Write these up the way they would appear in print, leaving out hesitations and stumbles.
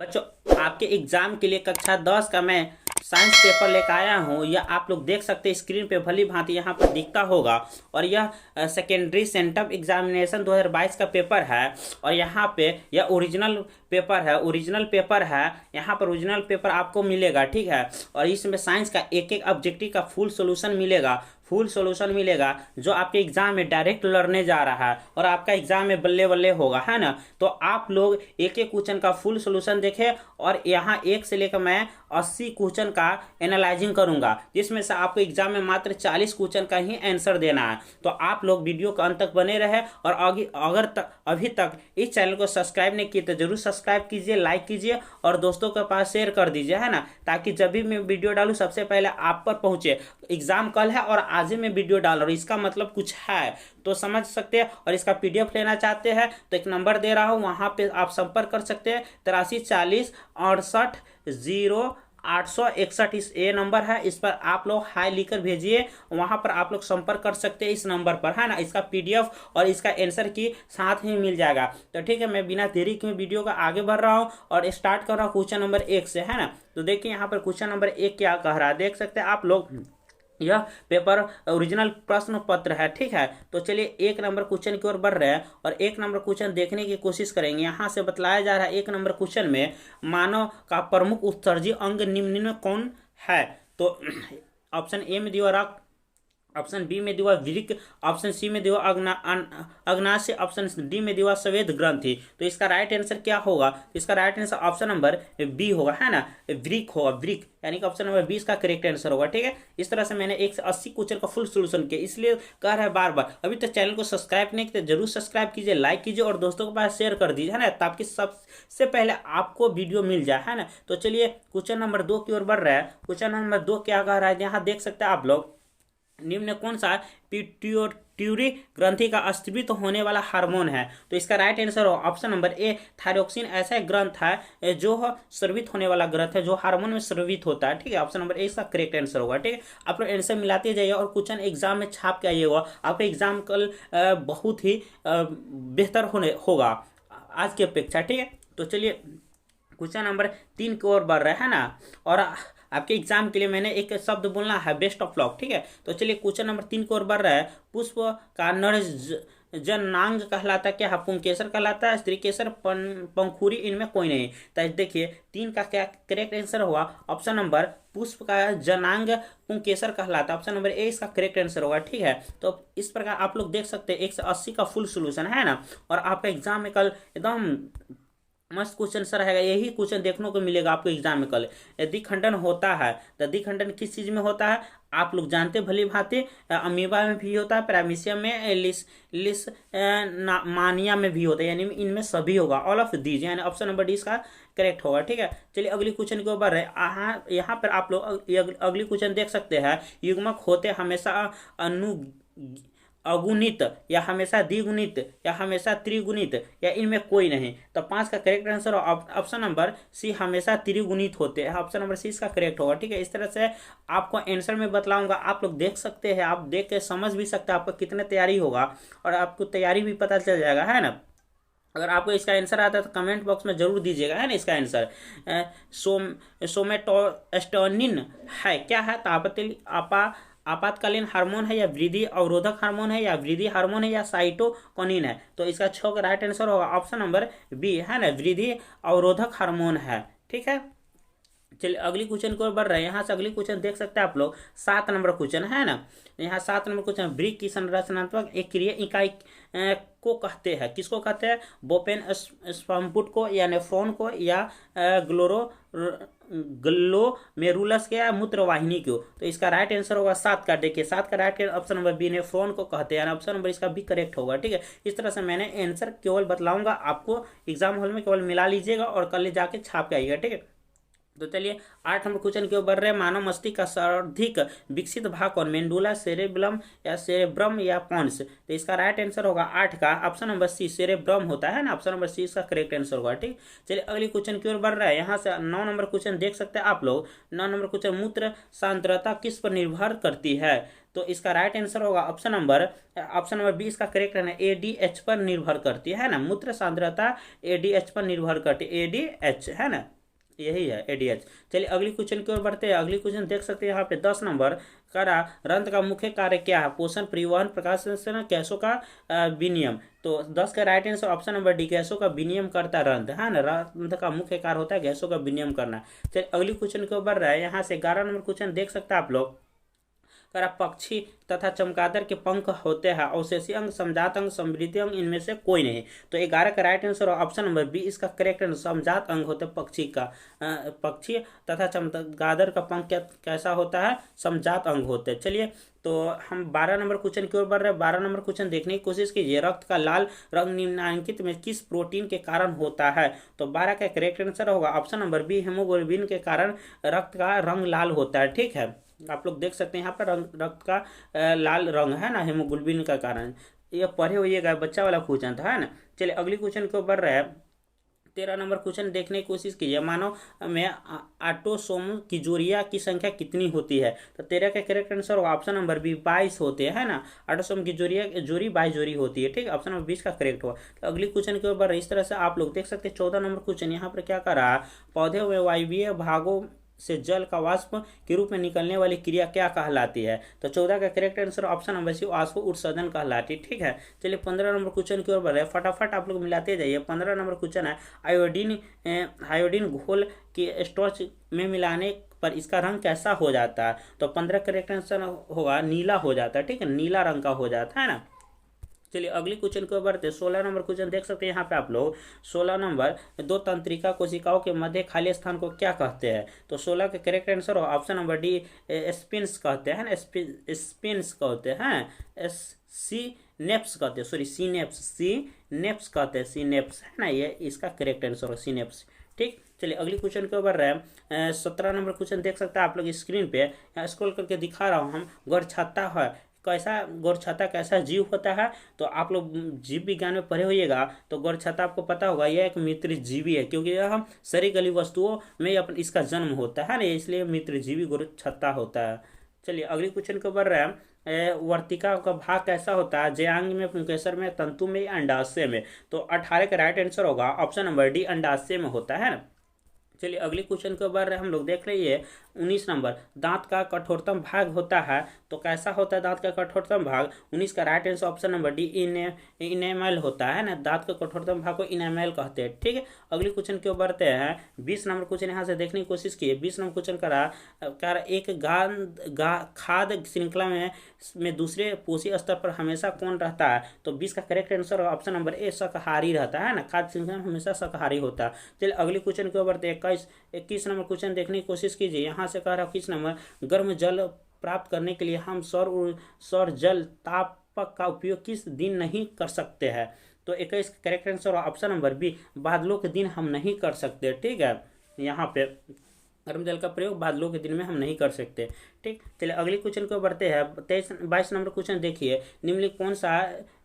बच्चों, आपके एग्जाम के लिए कक्षा 10 का मैं साइंस पेपर लेकर आया हूँ। यह आप लोग देख सकते हैं स्क्रीन पे भली भांति यहाँ पर दिखता होगा। और यह सेकेंडरी सेंटम एग्जामिनेशन 2022 का पेपर है। और यहाँ पे यह ओरिजिनल पेपर है। यहाँ पर ओरिजिनल पेपर आपको मिलेगा, ठीक है। और इसमें साइंस का एक एक ऑब्जेक्टिव का फुल सॉल्यूशन मिलेगा जो आपके एग्जाम में डायरेक्ट लड़ने जा रहा है और आपका एग्जाम में बल्ले बल्ले होगा, है ना। तो आप लोग एक एक क्वेश्चन का फुल सॉल्यूशन देखें। और यहाँ एक से लेकर मैं 80 क्वेश्चन का एनालाइजिंग करूंगा, जिसमें से आपको एग्जाम में मात्र 40 क्वेश्चन का ही आंसर देना है। तो आप लोग वीडियो के अंत तक बने रहे। और अभी तक इस चैनल को सब्सक्राइब नहीं किए तो जरूर सब्सक्राइब कीजिए, लाइक कीजिए और दोस्तों के पास शेयर कर दीजिए, है ना, ताकि जब भी मैं वीडियो डालूं सबसे पहले आप पर पहुंचे। एग्जाम कल है और आज ही मैं वीडियो डाल रहा हूँ, इसका मतलब कुछ है तो समझ सकते हैं। और इसका पीडीएफ लेना चाहते हैं तो एक नंबर दे रहा हूँ, वहां पे आप संपर्क कर सकते हैं। 83 40 68 0 861 इस ये नंबर है। इस पर आप लोग हाई लिखकर भेजिए, वहां पर आप लोग संपर्क कर सकते हैं इस नंबर पर, है ना। इसका पीडीएफ और इसका आंसर की साथ ही मिल जाएगा। तो ठीक है, मैं बिना देरी के वीडियो का आगे बढ़ रहा हूँ और स्टार्ट कर रहा हूँ क्वेश्चन नंबर 1 से, है ना। तो देखिए यहाँ पर क्वेश्चन नंबर 1 क्या कह रहा है, देख सकते हैं आप लोग। यह पेपर ओरिजिनल प्रश्न पत्र है, ठीक है। तो चलिए 1 नंबर क्वेश्चन की ओर बढ़ रहे हैं और 1 नंबर क्वेश्चन देखने की कोशिश करेंगे। यहाँ से बतलाया जा रहा है 1 नंबर क्वेश्चन में मानव का प्रमुख उत्सर्जी अंग निम्न में कौन है। तो ऑप्शन ए में दिया रक्त, ऑप्शन बी में दिया वृक्क, ऑप्शन सी में दिया अग्नाशय, ऑप्शन डी में दिया स्वेद ग्रंथि। तो इसका राइट आंसर क्या होगा? इसका right answer option number B होगा, है ना, वृक्क होगा, वृक्क, यानी कि ऑप्शन नंबर 20 का करेक्ट आंसर होगा, ठीक है। इस तरह से मैंने 1 से 80 क्वेश्चन का फुल सोल्यूशन किया, इसलिए कह रहा है बार बार अभी तक चैनल को सब्सक्राइब नहीं किया जरूर सब्सक्राइब कीजिए, लाइक कीजिए और दोस्तों के पास शेयर कर दीजिए, है ना, ताकि सबसे पहले आपको वीडियो मिल जाए, है ना। तो चलिए क्वेश्चन नंबर 2 की ओर बढ़ रहा है। क्वेश्चन नंबर 2 क्या कह रहा है, यहाँ देख सकते हैं आप लोग। निम्न कौन सा पिट्यूटरी ग्रंथि का अस्तित्व होने वाला हार्मोन है। तो इसका राइट आंसर हो ऑप्शन नंबर ए थायरोक्सिन। ऐसा एक ग्रंथ है जो स्रवित होने वाला ग्रंथ है, जो हार्मोन में स्रवित होता है, ठीक है। ऑप्शन नंबर ए इसका करेक्ट आंसर होगा, ठीक है। आप लोग आंसर मिलाते जाइए और क्वेश्चन एग्जाम में छाप के आइएगा। आपका एग्जाम कल बहुत ही बेहतर होगा आज की अपेक्षा, ठीक है। तो चलिए क्वेश्चन नंबर 3 की ओर बढ़ रहा है ना। और आपके एग्जाम के लिए मैंने एक शब्द बोलना है, बेस्ट ऑफ लक, ठीक है। तो चलिए क्वेश्चन नंबर 3 की ओर बढ़ रहा है। पुष्प का नर जनांग कहलाता क्या है? पुंकेसर कहलाता है, स्त्रीकेसर, पंखुरी, इनमें कोई नहीं। तो देखिए 3 का क्या करेक्ट आंसर होगा? ऑप्शन नंबर पुष्प का जनांग पुंकेसर कहलाता है, ऑप्शन नंबर ए इसका करेक्ट आंसर होगा, ठीक है। तो इस प्रकार आप लोग देख सकते हैं 1 से 80 का फुल सोल्यूशन, है ना। और आपका एग्जाम में कल एकदम मस्त क्वेश्चन सर रहेगा। यही क्वेश्चन देखने को मिलेगा आपको एग्जाम में कल। द्विखंडन होता है तो द्विखंडन किस चीज में होता है आप लोग जानते भली भांति। अमीबा में भी होता है, पैरामीशियम में, मानिया में भी होता है, यानी इनमें सभी होगा, ऑल ऑफ दीज, यानी ऑप्शन नंबर डी इसका करेक्ट होगा, ठीक है। चलिए अगली क्वेश्चन के ऊपर है। यहाँ पर आप लोग अगली क्वेश्चन देख सकते हैं। युग्मक होते हमेशा अगुणित या हमेशा द्विगुणित या हमेशा त्रिगुणित या इनमें कोई नहीं। तो 5 का correct answer option number C हमेशा त्रिगुणित होते हैं, ऑप्शन नंबर सी इसका करेक्ट होगा, ठीक है। इस तरह से आपको आंसर में बतलाऊंगा, आप लोग देख सकते हैं, आप देख के समझ भी सकते हैं आपका कितने तैयारी होगा और आपको तैयारी भी पता चल जाएगा, है ना। अगर आपको इसका आंसर आता है तो कमेंट बॉक्स में जरूर दीजिएगा, है ना। इसका आंसर सोमेटोस्टेरोनिन है, क्या है? तो आपातकालीन हार्मोन है या वृद्धि अवरोधक हार्मोन है या वृद्धि हार्मोन है या साइटोकिनिन है। तो इसका 6 का राइट आंसर होगा ऑप्शन नंबर बी, है ना, वृद्धि अवरोधक हार्मोन है, ठीक है। चलिए अगली क्वेश्चन को बढ़ रहे हैं। यहाँ से अगली क्वेश्चन देख सकते हैं आप लोग। 7 नंबर क्वेश्चन है ना। यहाँ 7 नंबर क्वेश्चन, वृक्क की संरचनात्मक एक क्रिया इकाई को कहते हैं, किसको कहते हैं? बोपेन स्पम्पुट को या नेफ्रॉन को या ग्लोमेरुलस के या मूत्रवाहिनी को। तो इसका राइट आंसर होगा 7 का। देखिए 7 का right option number B nephron को कहते हैं, ऑप्शन नंबर इसका भी करेक्ट होगा, ठीक है। इस तरह से मैंने आंसर केवल बतलाऊंगा, आपको एग्जाम हॉल में केवल मिला लीजिएगा और कल जाके छाप के आइएगा, ठीक है। तो चलिए 8 नंबर क्वेश्चन की ओर बढ़ रहे हैं। मानव मस्तिष्क का सर्वाधिक विकसित भाग कौन, मेंडुला, सेरेब्रम या सेरेब्रम या पॉन्स। तो इसका राइट आंसर होगा 8 का ऑप्शन नंबर सी, सेरेब्रम होता है ना, ऑप्शन नंबर सी इसका करेक्ट आंसर होगा। ठीक, चलिए अगली क्वेश्चन की ओर बढ़ रहा है। यहाँ से 9 नंबर क्वेश्चन देख सकते हैं आप लोग। 9 नंबर क्वेश्चन, मूत्र सांद्रता किस पर निर्भर करती है। तो इसका राइट आंसर होगा ऑप्शन नंबर बी इसका करेक्ट है ना, एडीएच पर निर्भर करती है ना, मूत्र सांद्रता एडीएच पर निर्भर करती है, एडीएच है ना, यही है एडीएच। चलिए अगली क्वेश्चन की ओर बढ़ते हैं। अगली क्वेश्चन देख सकते हैं यहाँ पे 10 नंबर करा, रंध्र का मुख्य कार्य क्या है, पोषण, परिवहन, प्रकाश संश्लेषण, गैसों का विनिमय। तो 10 का right answer option number D, गैसों का विनिमय करता है रंध्र, है ना, रंध्र का मुख्य कार्य होता है गैसों का विनिमय करना। चलिए अगली क्वेश्चन की ओर बढ़ रहा है। यहाँ से 11 नंबर क्वेश्चन देख सकते हैं आप लोग। करा, पक्षी तथा चमगादड़ के पंख होते हैं, अवशेषी अंग, समजात अंग, समृद्धि अंग, इनमें से कोई नहीं। तो 11 का right answer option number B इसका करेक्ट आंसर, समजात अंग होते पक्षी का, पक्षी तथा चमगादड़ का पंख कैसा होता है, समजात अंग होते हैं। चलिए तो हम 12 नंबर क्वेश्चन की ओर बढ़ रहे हैं। 12 नंबर क्वेश्चन देखने की कोशिश कीजिए। रक्त का लाल रंग निम्नलिखित में किस प्रोटीन के कारण होता है। तो 12 का करेक्ट आंसर होगा ऑप्शन नंबर बी, हेमोग्लोबिन के कारण रक्त का रंग लाल होता है। ठीक है, आप लोग देख सकते हैं यहाँ पर रक्त का लाल रंग है ना, हेमोग्लोबिन का कारण। ये पढ़े होइएगा, बच्चा वाला क्वेश्चन था, है ना। चलिए अगली क्वेश्चन को बढ़ रहा है। 13 नंबर क्वेश्चन देखने की कोशिश कीजिए। मानव में ऑटोसोम की जोड़ियां की संख्या कितनी होती है। तो 13 का correct answer option number B 22 होते हैं ना, ऑटोसोम की जोड़ी 22 जोड़ी होती है। ठीक, ऑप्शन नंबर 20 का करेक्ट हुआ। तो अगली क्वेश्चन के ऊपर इस तरह से आप लोग देख सकते हैं। 14 नंबर क्वेश्चन यहाँ पर क्या कर रहा है, पौधे में वायवीय भागों से जल का वाष्प के रूप में निकलने वाली क्रिया क्या कहलाती है। तो 14 का correct answer option number C, वाष्प उत्सर्जन कहलाती है। ठीक है, चलिए 15 नंबर क्वेश्चन की ओर बढ़ रहे हैं। फटाफट आप लोग मिलाते जाइए। 15 नंबर क्वेश्चन है, आयोडीन घोल की स्टोर्च में मिलाने पर इसका रंग कैसा हो जाता है। तो 15 करेक्ट आंसर होगा नीला हो जाता है। ठीक है, नीला रंग का हो जाता है ना। चलिए अगली क्वेश्चन को बढ़ते। 16 नंबर क्वेश्चन देख सकते हैं यहाँ पे आप लोग। 16 नंबर, दो तंत्रिका कोशिकाओं के मध्य खाली स्थान को क्या कहते हैं। तो 16 का करेक्ट आंसर हो ऑप्शन नंबर डी, स्पिन्स कहते हैं ना, स्पिन्स कहते हैं, सीनेप्स कहते हैं, सॉरी सीनेप्स कहते हैं, सीनेप्स है ना, ये इसका करेक्ट आंसर हो सीनेप्स। ठीक, चलिए अगली क्वेश्चन के ऊपर रहे। 17 नंबर क्वेश्चन देख सकते हैं आप लोग स्क्रीन पे, यहाँ स्क्रॉल करके दिखा रहा हूँ हम। गौरछत्ता है कैसा, गौरछत्ता कैसा जीव होता है। तो आप लोग जीव विज्ञान में पढ़े होइएगा। तो गौरछत्ता आपको पता होगा, यह एक मित्रजीवी है, क्योंकि यह हम सरी गली वस्तुओं में इसका जन्म होता है ना, इसलिए मित्रजीवी गौरछत्ता होता है। चलिए अगली क्वेश्चन के ऊपर रहे। वर्तिका का भाग कैसा होता है, जयांग में, पुंकेसर में, तंतु में, अंडाशय में। तो 18 का राइट आंसर होगा ऑप्शन नंबर डी, अंडाशय में होता है ना। चलिए अगली क्वेश्चन के बारे हम लोग देख रही है। 19 नंबर, दांत का कठोरतम भाग होता है। तो कैसा होता है दांत का कठोरतम भाग। 19 का right answer option number D, enamel होता है ना, दांत के कठोरतम भाग को इनेमल कहते हैं। ठीक है, अगली क्वेश्चन की ओर बढ़ते हैं। 20 नंबर क्वेश्चन यहाँ से देखने की कोशिश की। 20 नंबर क्वेश्चन करा एक खाद्य श्रृंखला में दूसरे पोषी स्तर पर हमेशा कौन रहता है। तो 20 का correct answer option number A, शाकाहारी रहता है ना, खाद्य श्रृंखला में हमेशा शाकाहारी होता है। चलिए अगली क्वेश्चन की ओर बढ़ते हैं। 21 नंबर क्वेश्चन देखने की कोशिश कीजिए। यहाँ से कह रहा है 21 नंबर, गर्म जल प्राप्त करने के लिए हम सौर जल तापक का उपयोग किस दिन नहीं कर सकते हैं। तो 21 correct answer option number B, बादलों के दिन हम नहीं कर सकते। ठीक है, यहाँ पे गर्म जल का प्रयोग बादलों के दिन में हम नहीं कर सकते। ठीक, चलिए अगली क्वेश्चन को बढ़ते हैं। 22 नंबर क्वेश्चन देखिए। निम्नलिखित कौन सा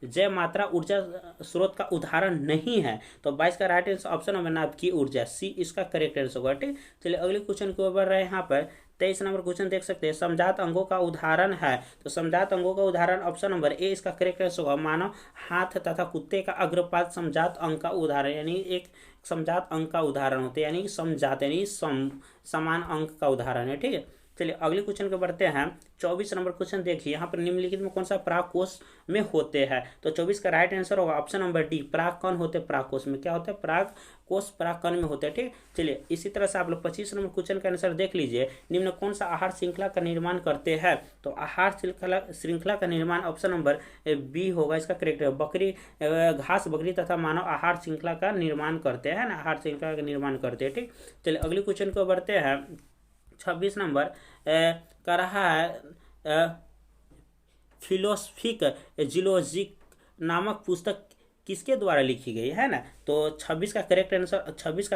जय मात्रा ऊर्जा स्रोत का उदाहरण नहीं है। तो 22 का राइट आंसर ऑप्शन नंबर नाभिकीय ऊर्जा, सी इसका करेक्ट आंसर होगा। ठीक, चलिए अगली क्वेश्चन को बढ़ रहे हैं। यहाँ पर 23 नंबर क्वेश्चन देख सकते हैं। समजात अंगों का उदाहरण है। तो समजात अंगों का उदाहरण ऑप्शन नंबर ए इसका करेक्ट आंसर होगा। मानव हाथ तथा कुत्ते का अग्रपाद समजात अंग का उदाहरण, यानी एक समजात अंग का उदाहरण होते हैं, यानी समजात यानी समान अंक का उदाहरण है। ठीक है, चलिए अगले क्वेश्चन को बढ़ते हैं। 24 नंबर क्वेश्चन देखिए। यहाँ पर निम्नलिखित में कौन सा प्राक कोष में होते हैं। तो 24 का राइट आंसर होगा ऑप्शन नंबर डी, प्राक कण होते हैं प्राक कोष में। क्या होता है, प्राक कोष प्राक कण में होते हैं। ठीक, चलिए इसी तरह से आप लोग 25 नंबर क्वेश्चन का आंसर देख लीजिए। निम्न कौन सा आहार श्रृंखला का निर्माण करते हैं। तो आहार श्रृंखला का निर्माण ऑप्शन नंबर बी होगा, इसका करेक्ट है। बकरी, घास बकरी तथा मानव आहार श्रृंखला का निर्माण करते हैं ना, आहार श्रृंखला का निर्माण करते हैं। ठीक, चलिए अगले क्वेश्चन को बढ़ते हैं। 26 नंबर का रहा है फिलोसफिक जियोलॉजी नामक पुस्तक किसके द्वारा लिखी गई है ना। तो 26 का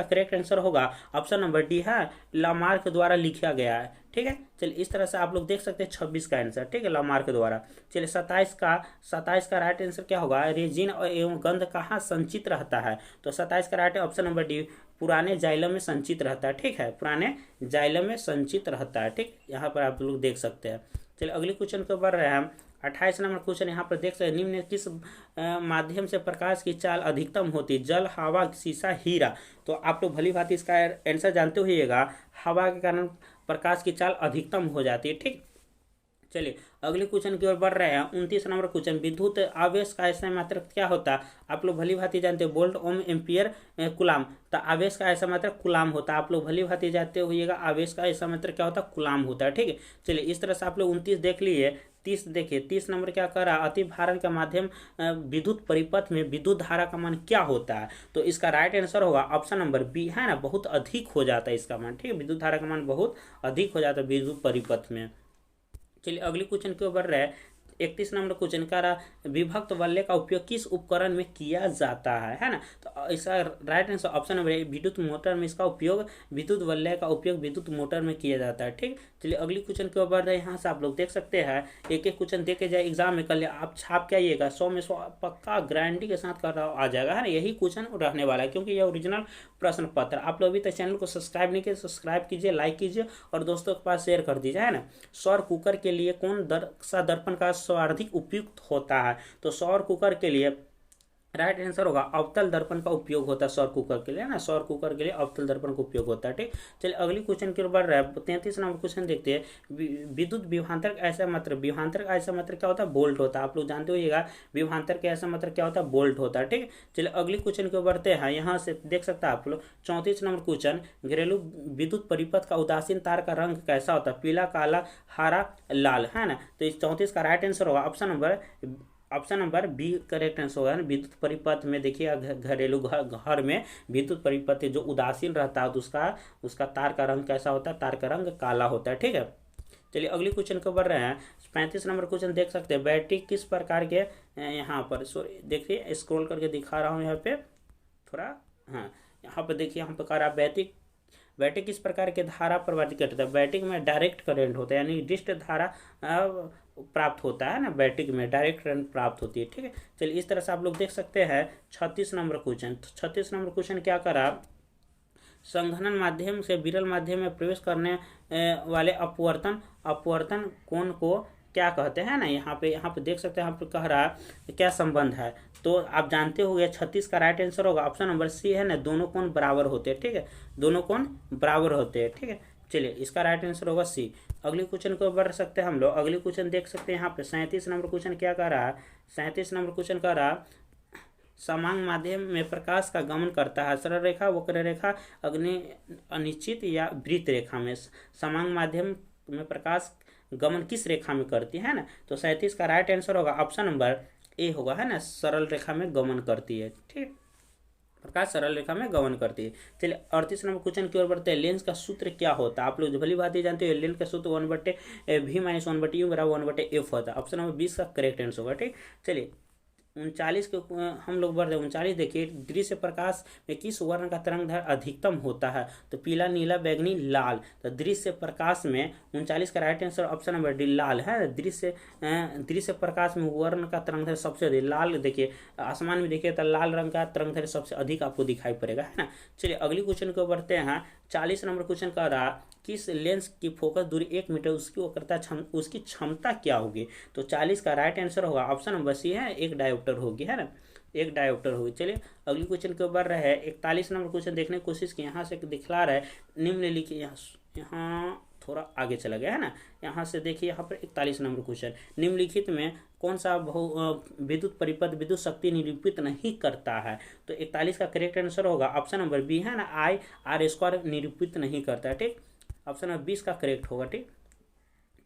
करेक्ट आंसर होगा ऑप्शन नंबर डी है, लामार्क द्वारा लिखा गया है। ठीक है, चलिए इस तरह से आप लोग देख सकते हैं 26 का आंसर, ठीक है, लामार्क द्वारा। चलिए 27 का राइट आंसर क्या होगा, रेजिन और एवं गंध कहाँ संचित रहता है। तो 27 का राइट ऑप्शन नंबर डी, पुराने जाइलम में संचित रहता है। ठीक है, पुराने जाइलम में संचित रहता है। ठीक, यहाँ पर आप लोग देख सकते हैं। चलिए अगले क्वेश्चन को बढ़ रहे हैं हम। 28 नंबर क्वेश्चन यहाँ पर देख सकते हैं, निम्न किस माध्यम से प्रकाश की चाल अधिकतम होती है, जल, हवा, शीशा, हीरा। तो आप लोग भली भांति इसका आंसर जानते होइएगा, हवा के कारण प्रकाश की चाल अधिकतम हो जाती है। ठीक, चलिए अगले क्वेश्चन की ओर बढ़ रहे हैं। 29 नंबर क्वेश्चन, विद्युत आवेश का ऐसा मात्रक क्या होता है। आप लोग भली भांति जानते हैं, वोल्ट, ओम, एम्पियर, कुलाम। तो आवेश का ऐसा मात्रक कुलाम होता है। आप लोग भली भांति जानते होइएगा, आवेश का ऐसा मात्रक क्या होता है, कुलाम होता है। ठीक है, चलिए इस तरह से आप लोग 29 देख लिए। 30 देखिए, 30 नंबर क्या कर रहा है, अति भारण के माध्यम विद्युत परिपथ में विद्युत धारा का मान क्या होता है। तो इसका राइट आंसर होगा ऑप्शन नंबर बी है ना, बहुत अधिक हो जाता है इसका मान। ठीक है, विद्युत धारा का मान बहुत अधिक हो जाता है विद्युत परिपथ में। चलिए अगले क्वेश्चन के ऊपर है। 31 नंबर क्वेश्चन का विभक्त वलय का उपयोग किस उपकरण में किया जाता है ना। तो इसका right answer option number A, विद्युत मोटर में इसका उपयोग, विद्युत वलय का उपयोग विद्युत मोटर में किया जाता है। ठीक, चलिए अगली क्वेश्चन के ऊपर यहाँ से आप लोग देख सकते हैं, एक एक क्वेश्चन देखे जाए एग्जाम में, कल आप छाप के आइएगा, 100 में 100 पक्का गारंटी के साथ कर आ जाएगा है ना। यही क्वेश्चन रहने वाला है, क्योंकि यह ओरिजिनल प्रश्न पत्र। आप लोग अभी तक चैनल को सब्सक्राइब नहीं किए, सब्सक्राइब कीजिए, लाइक कीजिए और दोस्तों के पास शेयर कर दीजिए है ना। सौर कुकर के लिए कौन सा दर्पण का सर्वाधिक उपयुक्त होता है। तो सौर कुकर के लिए राइट आंसर होगा अवतल दर्पण का उपयोग होता है सौर कुकर के लिए ना, सौर कुकर के लिए अवतल दर्पण का उपयोग होता है। ठीक, चलिए अगली क्वेश्चन की ओर बढ़ रहा है। 33 नंबर क्वेश्चन देखते हैं। विद्युत विभवांतर का ऐसा मात्र क्या होता है, वोल्ट होता है। आप लोग जानते होइएगा, विभवांतर का ऐसा मात्रक क्या होता है, वोल्ट होता है। ठीक, चलिए अगली क्वेश्चन की ओर बढ़ते हैं। यहाँ से देख सकते हैं आप लोग 34 नंबर क्वेश्चन, घरेलू विद्युत परिपथ का उदासीन तार का रंग कैसा होता है, पीला, काला, हरा, लाल है ना। तो इस 34 का राइट आंसर होगा option number B correct answer होगा। विद्युत परिपथ में देखिए, घरेलू घर में विद्युत परिपथ जो उदासीन रहता है, तो उसका तार का रंग कैसा होता है, तार का रंग काला होता है। ठीक है, चलिए अगली क्वेश्चन को बढ़ रहे हैं। 35 नंबर क्वेश्चन देख सकते हैं, बैटरी किस प्रकार के, यहाँ पर सॉरी देखिए स्क्रॉल करके दिखा रहा हूँ यहाँ पे थोड़ा, हाँ यहाँ पर देखिए, यहाँ पर कह रहा बैटरी किस प्रकार के धारा प्रवाहित करता है। बैटरी में डायरेक्ट करंट होता है, यानी डिस्ट धारा प्राप्त होता है ना, बैटरी में डायरेक्ट करंट प्राप्त होती है। ठीक है, चलिए इस तरह से आप लोग देख सकते हैं। 36 नंबर क्वेश्चन, 36 नंबर क्वेश्चन क्या करा, संघनन माध्यम से विरल माध्यम में प्रवेश करने वाले अपवर्तन कोण को क्या कहते हैं ना। यहाँ पे देख सकते हैं, यहाँ पे कह रहा है क्या संबंध है। तो आप जानते हो गए 36 का राइट आंसर होगा ऑप्शन नंबर सी है ना, दोनों कोण बराबर होते हैं। ठीक है, दोनों कोण बराबर होते हैं। ठीक है, चलिए इसका राइट आंसर होगा सी। अगले क्वेश्चन को बढ़ सकते हैं हम लोग। अगले क्वेश्चन देख सकते हैं यहाँ पे 37 नंबर क्वेश्चन क्या कर रहा है, 37 नंबर क्वेश्चन कर रहा समांग माध्यम में प्रकाश का गमन करता है, सरल रेखा, वक्र रेखा, अनिश्चित या वृत्त रेखा में समांग माध्यम में प्रकाश गमन किस रेखा में करती है ना। तो 37 का राइट आंसर होगा ऑप्शन नंबर ए होगा है ना, सरल रेखा में गमन करती है। ठीक, प्रकाश सरल रेखा में गमन करती है। चलिए 38 नंबर क्वेश्चन की ओर बढ़ते हैं। लेंस का सूत्र क्या होता है। आप लोग भली बात ही जानते हो, लेंस का सूत्र 1/v-1/u = 1/f होता है। ऑप्शन नंबर 20 का करेक्ट आंसर होगा। ठीक, चलिए 39 के हम लोग बढ़ रहे हैं। 39 देखिए, दृश्य प्रकाश में किस वर्ण का तरंगदैर्घ्य अधिकतम होता है। तो पीला, नीला, बैंगनी, लाल। तो दृश्य प्रकाश में 39 का right answer option number D लाल है। दृश्य प्रकाश में वर्ण का तरंगदैर्घ्य सबसे अधिक लाल। देखिए आसमान में देखिए तो लाल रंग का तरंगदैर्घ्य सबसे अधिक आपको दिखाई पड़ेगा है ना। चलिए अगली क्वेश्चन को बढ़ते हैं। 40 नंबर क्वेश्चन का रहा, किस लेंस की फोकस दूरी 1 मीटर, उसकी क्षमता क्या होगी। तो 40 का राइट आंसर होगा ऑप्शन नंबर सी है, एक डायोप्टर होगी है ना, एक डायोप्टर होगी। चलिए अगली क्वेश्चन के ऊपर रहे 41 नंबर क्वेश्चन देखने की कोशिश की। यहाँ से दिखला रहा है निम्नलिखित, यहाँ थोड़ा आगे चला गया है ना। यहाँ से देखिए, यहाँ पर 41 नंबर क्वेश्चन, निम्नलिखित में कौन सा विद्युत परिपथ विद्युत शक्ति निरूपित नहीं करता है। तो 41 का करेक्ट आंसर होगा ऑप्शन नंबर बी है ना, IR² निरूपित नहीं करता है। ठीक, ऑप्शन नंबर 20 का करेक्ट होगा। ठीक,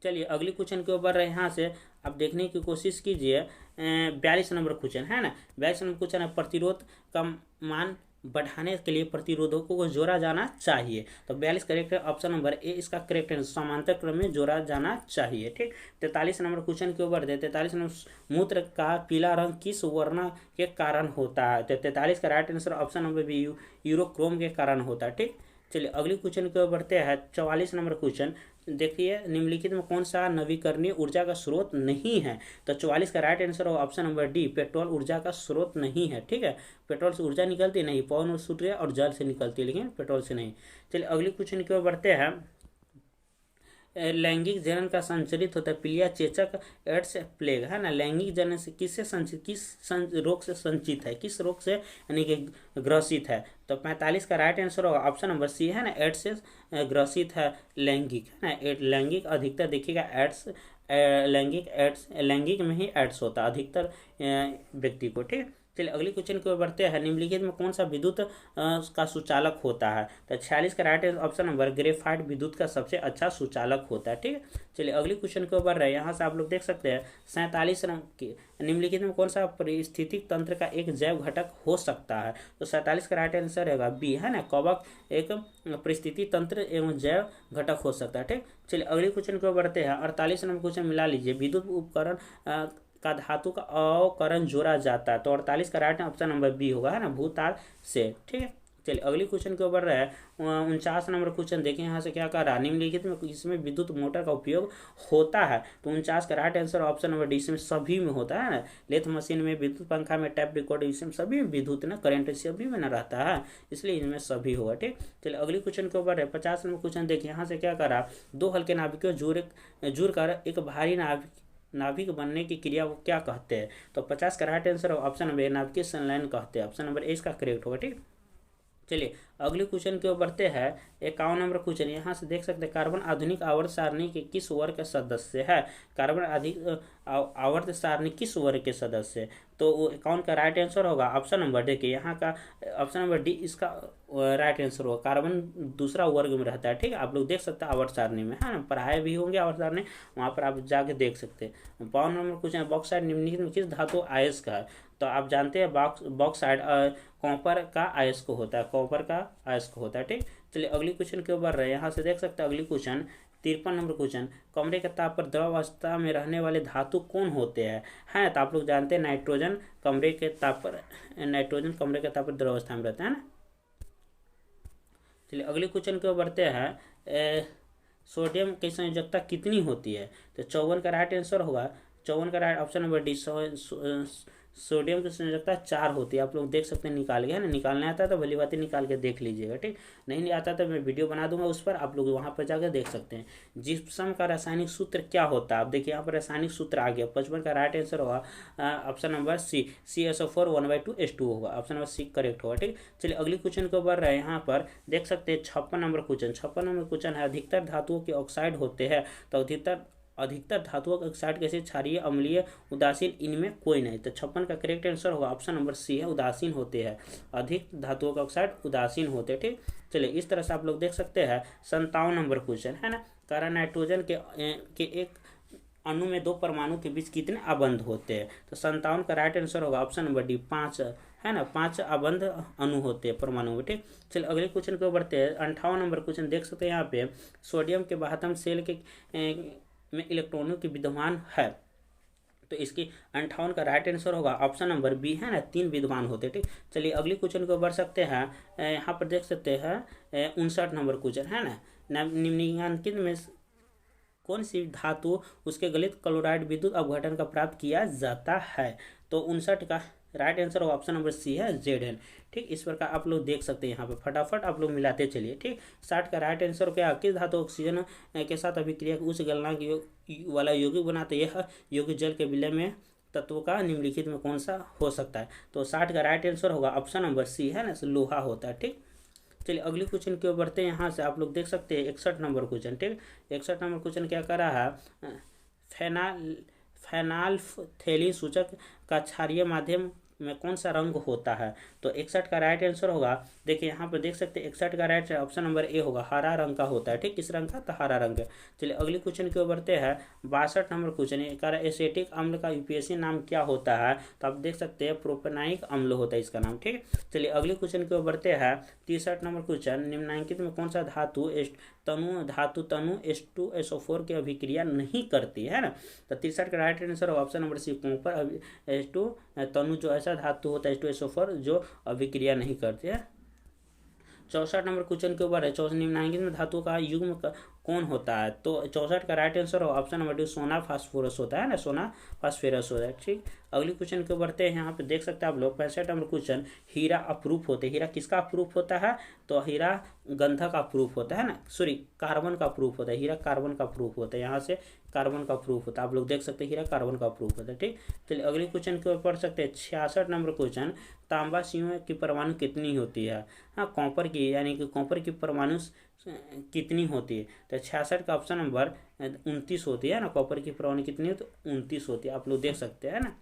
चलिए अगली क्वेश्चन के ऊपर यहाँ से आप देखने की कोशिश कीजिए। 42 नंबर क्वेश्चन है ना, 42 नंबर क्वेश्चन है, प्रतिरोध का मान बढ़ाने के लिए प्रतिरोधकों को जोड़ा जाना चाहिए। तो 42 करेक्ट है, ऑप्शन नंबर ए इसका करेक्ट है, समांतर क्रम में जोड़ा जाना चाहिए। ठीक, 43 नंबर क्वेश्चन के ऊपर 43 नंबर, मूत्र का पीला रंग किस वर्ण के कारण होता है? तो 43 का right answer option number B urochrome के कारण होता है। ठीक, चलिए अगली क्वेश्चन की ओर बढ़ते हैं। 44 नंबर क्वेश्चन देखिए, निम्नलिखित में कौन सा नवीकरणीय ऊर्जा का स्रोत नहीं है? तो 44 का राइट आंसर होगा ऑप्शन नंबर डी, पेट्रोल ऊर्जा का स्रोत नहीं है। ठीक है, पेट्रोल से ऊर्जा निकलती नहीं, पवन सूर्य और जल से निकलती है, लेकिन पेट्रोल से नहीं। चलिए अगली क्वेश्चन की ओर बढ़ते हैं। लैंगिक जनन का संचरित होता है, पीलिया, चेचक, एड्स, प्लेग, है ना। लैंगिक जनन से किससे संचित, रोग से संचित है, किस रोग से यानी कि ग्रसित है? तो 45 का राइट आंसर होगा ऑप्शन नंबर सी, है ना, एड्स से ग्रसित है लैंगिक, है ना। लैंगिक अधिकतर देखिएगा एड्स, लैंगिक में ही एड्स होता है अधिकतर व्यक्ति को। ठीक, चलिए अगली क्वेश्चन की ओर बढ़ते हैं। निम्नलिखित में कौन सा विद्युत का सुचालक होता है? तो 46 का राइट ऑप्शन नंबर ग्रेफाइट विद्युत का सबसे अच्छा सुचालक होता है। ठीक है, चलिए अगली क्वेश्चन की ओर बढ़ रहे हैं। यहाँ से आप लोग देख सकते हैं 47 निम्नलिखित में कौन सा पारिस्थितिक तंत्र का एक जैव घटक हो सकता है? तो 47 का राइट आंसर रहेगा बी, है ना, कवक एक परिस्थिति तंत्र एवं जैव घटक हो सकता है। ठीक, चलिए अगली क्वेश्चन की ओर बढ़ते हैं। 48 नंबर क्वेश्चन मिला लीजिए, विद्युत उपकरण का धातु का अवकरण जोड़ा जाता है। तो 48 का राइट ऑप्शन नंबर बी होगा, है ना, भूताल से। ठीक है, चलिए अगली क्वेश्चन के ऊपर है। 49 नंबर क्वेश्चन देखें, यहाँ से क्या कह रहा है? निम्नलिखित में इसमें विद्युत मोटर का उपयोग होता है? तो 49 का right answer option number D, इसमें सभी में होता है ना। लेथ मशीन में, विद्युत पंखा में, टैप रिकॉर्ड, इसमें सभी में विद्युत ना करंट सभी में ना रहता है, इसलिए इनमें सभी होगा। ठीक, चलिए अगली क्वेश्चन के ऊपर है। 50 नंबर क्वेश्चन देखिए, यहाँ से क्या कर रहा है? दो हल्के नाभिकों जुड़ कर एक भारी नाभिक बनने की क्रिया को क्या कहते हैं? तो 50 का right answer option number A, नाभिकीय संलयन कहते हैं, ऑप्शन नंबर ए इसका करेक्ट होगा। ठीक, चलिए अगली क्वेश्चन की ओर बढ़ते हैं। 51 नंबर क्वेश्चन, यहाँ से देख सकते हैं, कार्बन आधुनिक आवर्त सारणी के किस वर्ग का सदस्य है? कार्बन आवर्त सारणी किस वर्ग के सदस्य है? तो 51 का राइट आंसर होगा ऑप्शन नंबर, देखिए यहाँ का ऑप्शन नंबर डी इसका राइट आंसर होगा। कार्बन दूसरा वर्ग में रहता है। ठीक है, आप लोग देख सकते हैं आवर्त सारणी में, है ना, पढ़ाए भी होंगे आवर्त सारणी, वहाँ पर आप जाके देख सकते हैं। 52 नंबर क्वेश्चन, बॉक्साइट निम्नलिखित में किस धातु अयस्क है? तो आप जानते हैं बॉक्साइट कॉपर का अयस्क होता है, कॉपर का अयस्क होता है। ठीक, चलिए अगली क्वेश्चन के ऊपर रहे। यहाँ से देख सकते हैं अगली क्वेश्चन 53 नंबर क्वेश्चन, कमरे के ताप पर द्रव अवस्था में रहने वाले धातु कौन होते हैं? है, तो आप लोग जानते हैं नाइट्रोजन कमरे के ताप पर द्रव अवस्था में रहता है ना। चलिए अगली क्वेश्चन के ऊपर बढ़ते हैं। सोडियम की संयोजकता कितनी होती है? तो 54 का राइट आंसर होगा, 54 का right option number D, sodium की संयोजकता 4 होती है। आप लोग देख सकते हैं निकाल के, है ना, निकालने आता है तो भली बातें निकाल के देख लीजिएगा। ठीक, नहीं आता तो मैं वीडियो बना दूंगा उस पर, आप लोग वहाँ पर जाकर देख सकते हैं। जिप्सम का रासायनिक सूत्र क्या होता है? आप देखिए यहाँ पर रासायनिक सूत्र आ गया। 55 का राइट आंसर होगा option number C, CSO4 1/2H2 होगा, ऑप्शन नंबर सी करेक्ट होगा। ठीक, चलिए अगली क्वेश्चन के ऊपर रहे। यहाँ पर देख सकते हैं 56 नंबर क्वेश्चन, 56 नंबर क्वेश्चन है, अधिकतर धातुओं के ऑक्साइड होते हैं। तो अधिकतर धातुओं का ऑक्साइड कैसे? क्षारीय, अम्लीय, उदासीन, इनमें कोई नहीं। तो 56 का करेक्ट आंसर होगा ऑप्शन नंबर सी है, उदासीन होते हैं। अधिक धातुओं का ऑक्साइड उदासीन होते हैं। ठीक, चलिए इस तरह से आप लोग देख सकते हैं। 57 नंबर क्वेश्चन, है ना, कारण नाइट्रोजन के एक अणु में 2 परमाणु के बीच कितने अबंध होते हैं? तो 57 का राइट आंसर होगा ऑप्शन नंबर डी, 5, है ना, 5 अबंध अणु होते हैं परमाणु में। ठीक, चलिए अगले क्वेश्चन को बढ़ते हैं। 58 नंबर क्वेश्चन देख सकते हैं यहाँ पे, सोडियम के बाहतम सेल के में इलेक्ट्रॉनों की विद्यमान है। तो इसकी 58 का राइट आंसर होगा ऑप्शन नंबर बी, है ना, 3 विद्यमान होते। ठीक, चलिए अगली क्वेश्चन को बढ़ सकते हैं। यहाँ पर देख सकते हैं 59 नंबर क्वेश्चन, है ना, निम्नलिखित में कौन सी धातु उसके गलित क्लोराइड विद्युत अपघटन का प्राप्त किया जाता है? तो 59 का राइट आंसर होगा ऑप्शन नंबर सी है, Zn। ठीक, इस प्रकार आप लोग देख सकते हैं यहाँ पे, फटाफट आप लोग मिलाते चलिए। ठीक, 60 का राइट आंसर क्या? किस धातु ऑक्सीजन के साथ अभिक्रिया उच्च गलनांक वाला यौगिक बनाते? यह यौगिक जल के विलय में तत्वों का निम्नलिखित में कौन सा हो सकता है? तो 60 का राइट आंसर होगा ऑप्शन नंबर सी, है ना, लोहा होता है। ठीक, चलिए अगली क्वेश्चन की ओर बढ़ते हैं। यहाँ से आप लोग देख सकते हैं 61 नंबर क्वेश्चन। ठीक, 61 नंबर क्वेश्चन क्या कर रहा है? फेनाल्फथेलिन सूचक का क्षारीय माध्यम में कौन सा रंग होता है? तो 61 का राइट आंसर होगा, देखिए यहाँ पर देख सकते हैं 61 का राइट ऑप्शन नंबर ए होगा, हरा रंग का होता है। ठीक, किस रंग का? तो हरा रंग है। चलिए अगले क्वेश्चन की ओर बढ़ते हैं। 62 नंबर क्वेश्चन ये कह रहा है एसिटिक अम्ल का यूपीएससी नाम क्या होता है? तो आप देख सकते हैं प्रोपेनाइक अम्ल होता है इसका नाम। ठीक, चलिए अगले क्वेश्चन की ओर बढ़ते हैं। 63 नंबर क्वेश्चन, निम्नलिखित में कौन सा धातु तनु H2SO4 की अभिक्रिया नहीं करती है ना? तो 63 का right answer option number C, copper H2 तनु जो ऐसा धातु होता है H2SO4 जो अभिक्रिया नहीं करती है। 64 नंबर क्वेश्चन के ऊपर है, निम्नलिखित में धातु का युग्म कौन होता है? तो 64 का right answer option number D, सोना फास्फोरस होता है ना, सोना फास्फोरस होता है। ठीक, अगली क्वेश्चन के बढ़ते हैं। यहाँ पे देख सकते हैं आप लोग 65 नंबर क्वेश्चन, हीरा अप्रूफ होते हैं। हीरा किसका अप्रूफ होता है? तो हीरा गंधक अप्रूफ होता है ना, सॉरी कार्बन का प्रूफ होता है। हीरा कार्बन का प्रूफ होता है, यहाँ से कार्बन का प्रूफ होता है। आप लोग देख सकते हैं हीरा कार्बन का प्रूफ होता है। ठीक, चलिए अगले क्वेश्चन के ऊपर पढ़ सकते हैं। 66 नंबर क्वेश्चन, तांबा सीओ की परमाणु कितनी होती है? हाँ, कॉपर की, यानी कि कॉपर की परमाणु कितनी होती है? तो 66 का ऑप्शन नंबर 29 होती है ना। कॉपर की परमाणु कितनी है? तो 29 होती है, आप लोग देख सकते हैं ना।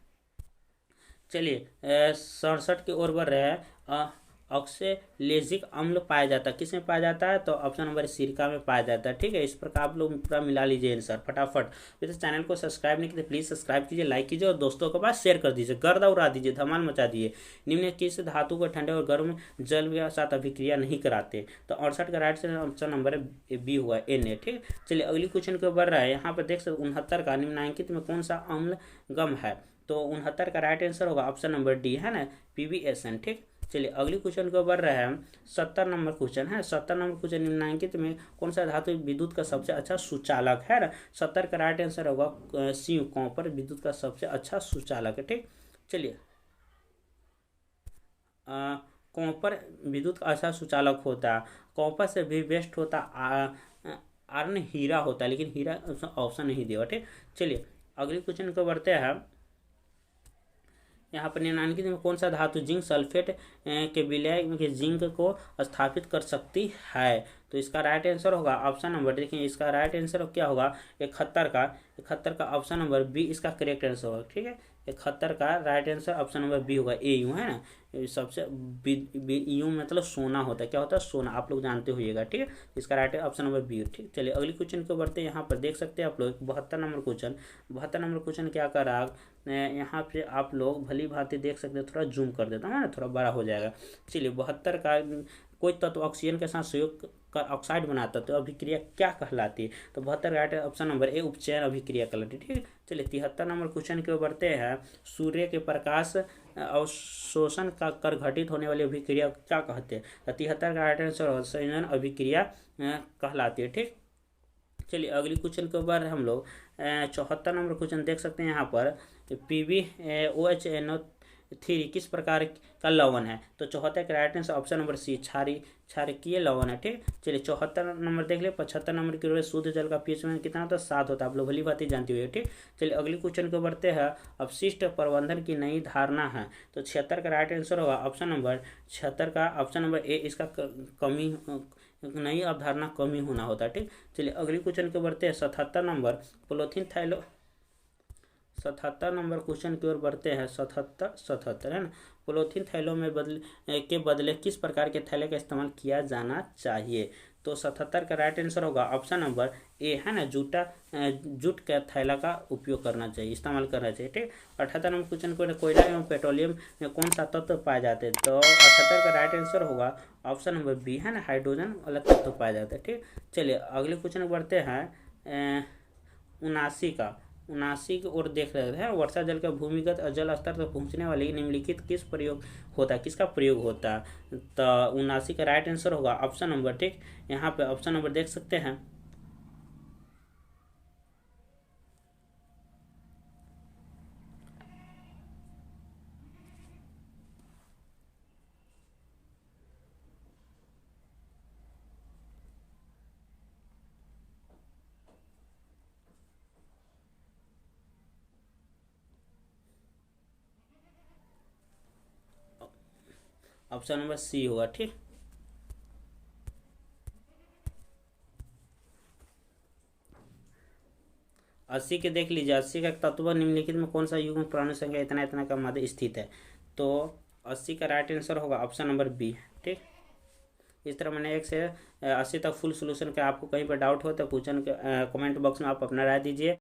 चलिए 67 की ओर बढ़ रहे हैं। ऑक्सेलेजिक अम्ल पाया जाता है, किसमें पाया जाता है? तो ऑप्शन नंबर सिरका में पाया जाता है। ठीक है, इस प्रकार आप लोग पूरा मिला लीजिए आंसर फटाफट। फिर चैनल को सब्सक्राइब नहीं किया तो प्लीज़ सब्सक्राइब कीजिए, लाइक कीजिए और दोस्तों के पास शेयर कर दीजिए, गर्दा उड़ा दीजिए, धमाल मचा दिए। निम्न किस धातु को ठंडे और गर्म जल के साथ अभिक्रिया नहीं कराते? तो 68 का राइट से ऑप्शन नंबर बी हुआ, Na। ठीक, चलिए अगली क्वेश्चन को बढ़ रहा है। यहाँ पर देख सकते 69 का, निम्नलिखित में कौन सा अम्ल गम है? तो 69 का राइट आंसर होगा ऑप्शन नंबर डी, है ना, PbSN। ठीक, चलिए अगली क्वेश्चन को बढ़ रहा है। 70 नंबर क्वेश्चन है। 70 नंबर क्वेश्चन, निम्नलिखित में कौन सा धातु विद्युत का सबसे अच्छा सुचालक है ना? 70 का राइट आंसर होगा सी, कॉपर विद्युत का सबसे अच्छा सुचालक है। ठीक, चलिए कॉपर विद्युत का अच्छा सुचालक होता है। कॉपर से भी बेस्ट होता आयरन हीरा होता है, लेकिन हीरा ऑप्शन नहीं दिया। ठीक, चलिए अगली क्वेश्चन को बढ़ते हैं। यहाँ पर निम्नलिखित में कौन सा धातु जिंक सल्फेट के विलय के जिंक को स्थापित कर सकती है? तो इसका राइट आंसर होगा ऑप्शन नंबर, देखिए इसका राइट आंसर क्या होगा? 71 का ऑप्शन नंबर बी इसका करेक्ट आंसर होगा। ठीक है, 71 का right answer option number B होगा। AU है ना, सबसे यू मतलब सोना होता है। क्या होता है? सोना, आप लोग जानते होइएगा। ठीक है, इसका राइट ऑप्शन नंबर बी। ठीक, चलिए अगली क्वेश्चन को बढ़ते हैं। यहाँ पर देख सकते हैं आप लोग 72 नंबर क्वेश्चन। 72 नंबर क्वेश्चन क्या कर रहा है? यहाँ पे आप लोग भली भांति देख सकते हैं, थोड़ा जूम कर देता हूँ ना, थोड़ा बड़ा हो जाएगा। चलिए 72 का, कोई तत्व ऑक्सीजन के साथ संयोग कर ऑक्साइड बनाता है तो अभिक्रिया क्या कहलाती है? तो 72 राइट ऑप्शन नंबर ए, उपचयन अभिक्रिया कहलाती है। ठीक, चलिए 73 नंबर क्वेश्चन की ओर बढ़ते हैं। सूर्य के प्रकाश अवशोषण का कर घटित होने वाली अभिक्रिया क्या कहते हैं? तो 73 का राइट आंसर संयोजन अभिक्रिया कहलाती है। ठीक, चलिए अगली क्वेश्चन के ऊपर हम लोग 74 नंबर क्वेश्चन देख सकते हैं। यहाँ पर PbOHNO3 किस प्रकार का लवण है? तो 74 का right answer option number C, क्षारकीय लवण है। ठीक, चलिए 74 नंबर देख ले। 75 नंबर की ओर शुद्ध जल का पीएच में कितना होता है? 7 होता है, आप लोग भली बात ही जानती हुई। ठीक, चलिए अगली क्वेश्चन को बढ़ते हैं। अपशिष्ट प्रबंधन की नई धारणा है। तो 76 का राइट आंसर होगा ऑप्शन नंबर 76 का ऑप्शन नंबर ए, इसका कमी नई अवधारणा कमी होना होता है। ठीक, चलिए अगली क्वेश्चन को बढ़ते हैं। 77 नंबर पॉलीथीन थैलो, 77 नंबर क्वेश्चन की ओर बढ़ते हैं। 77 है ना, पॉलीथीन थैलों में के बदले किस प्रकार के थैले का इस्तेमाल किया जाना चाहिए? तो 77 का राइट आंसर होगा ऑप्शन नंबर ए, है ना, जूट का थैला का उपयोग करना चाहिए, इस्तेमाल करना चाहिए। ठीक, 78 नंबर क्वेश्चन को, कोयला एवं पेट्रोलियम में कौन सा तत्व पाए जाते हैं? तो 78 का राइट आंसर होगा ऑप्शन नंबर बी, है ना, हाइड्रोजन वाला तत्व पाया जाता है। ठीक, चलिए अगले क्वेश्चन बढ़ते हैं। 79 की ओर देख रहे हैं। वर्षा जल का भूमिगत जल स्तर तक पहुंचने वाली निम्नलिखित किस प्रयोग होता है, किसका प्रयोग होता है? तो 79 का राइट आंसर होगा ऑप्शन नंबर, ठीक, यहाँ पे ऑप्शन नंबर देख सकते हैं। ऑप्शन नंबर सी होगा। ठीक, अस्सी के देख लीजिए। 80 का तत्व निम्नलिखित में कौन सा युग्म प्राणी संख्या इतना इतना का मध्य स्थित है? तो 80 का राइट आंसर होगा ऑप्शन नंबर बी। ठीक, इस तरह मैंने 1 से 80 तक फुल सोल्यूशन का, आपको कहीं पर डाउट हो तो क्वेश्चन कमेंट बॉक्स में आप अपना राय दीजिए।